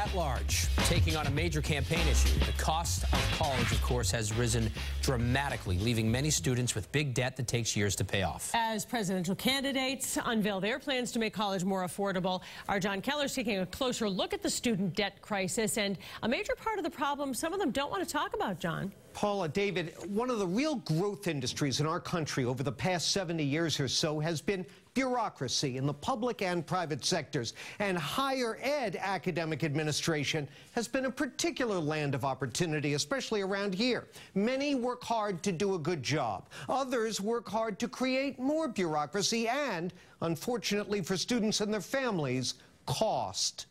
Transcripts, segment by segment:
at large, taking on a major campaign issue. The cost of college, of course, has risen dramatically, leaving many students with big debt that takes years to pay off. As presidential candidates unveil their plans to make college more affordable, our John Keller is taking a closer look at the student debt crisis and a major part of the problem some of them don't want to talk about, John. Paula, David, one of the real growth industries in our country over the past 70 years or so has been bureaucracy in the public and private sectors. And higher ed academic administration has been a particular land of opportunity, especially around here. Many work hard to do a good job. Others work hard to create more bureaucracy and, unfortunately for students and their families, cost.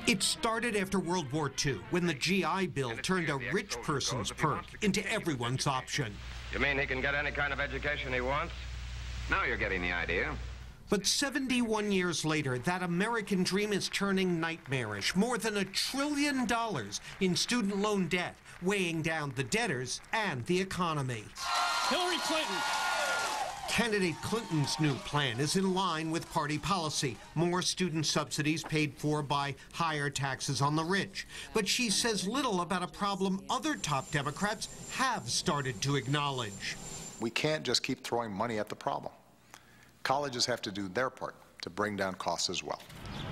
It started after World War II, when the GI Bill turned a rich person's perk into everyone's option. You mean he can get any kind of education he wants? Now you're getting the idea. But 71 years later, that American dream is turning nightmarish. More than $1 trillion in student loan debt, weighing down the debtors and the economy. Hillary Clinton. Candidate Clinton's new plan is in line with party policy. More student subsidies paid for by higher taxes on the rich. But she says little about a problem other top Democrats have started to acknowledge. We can't just keep throwing money at the problem. Colleges have to do their part to bring down costs as well.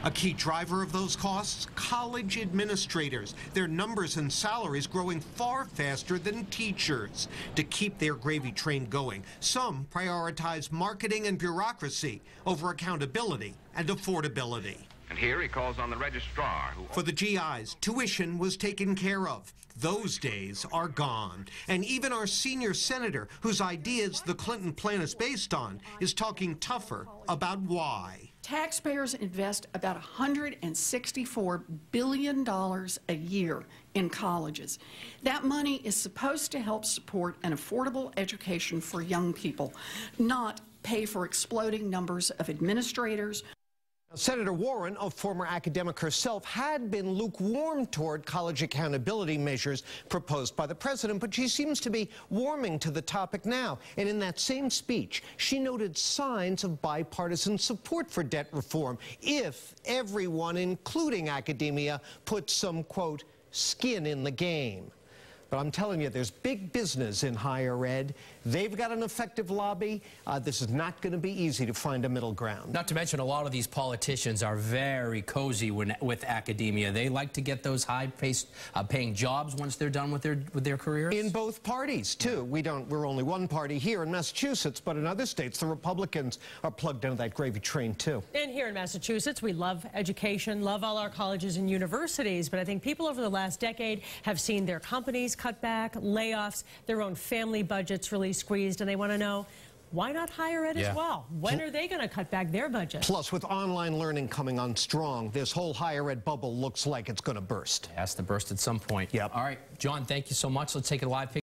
A key driver of those costs? College administrators. Their numbers and salaries growing far faster than teachers. To keep their gravy train going, some prioritize marketing and bureaucracy over accountability and affordability. And here he calls on the registrar who... For the GIs, tuition was taken care of. Those days are gone. And even our senior senator, whose ideas the Clinton plan is based on, is talking tougher about why. Taxpayers invest about $164 billion a year in colleges. That money is supposed to help support an affordable education for young people, not pay for exploding numbers of administrators. Senator Warren, a former academic herself, had been lukewarm toward college accountability measures proposed by the president, but she seems to be warming to the topic now. And in that same speech, she noted signs of bipartisan support for debt reform if everyone, including academia, puts some, quote, skin in the game. But I'm telling you, there's big business in higher ed. They've got an effective lobby. This is not going to be easy to find a middle ground. Not to mention, a lot of these politicians are very cozy with academia. They like to get those high-paying jobs once they're done with their careers. In both parties, too. We're only one party here in Massachusetts, but in other states, the Republicans are plugged into that gravy train, too. And here in Massachusetts, we love education, love all our colleges and universities, but I think people over the last decade have seen their companies cut back, layoffs, their own family budgets really squeezed, and they want to know, why not higher ed as well? When are they going to cut back their budget? Plus, with online learning coming on strong, this whole higher ed bubble looks like it's going to burst. It has to burst at some point. Yep. All right, John, thank you so much. Let's take a live pic.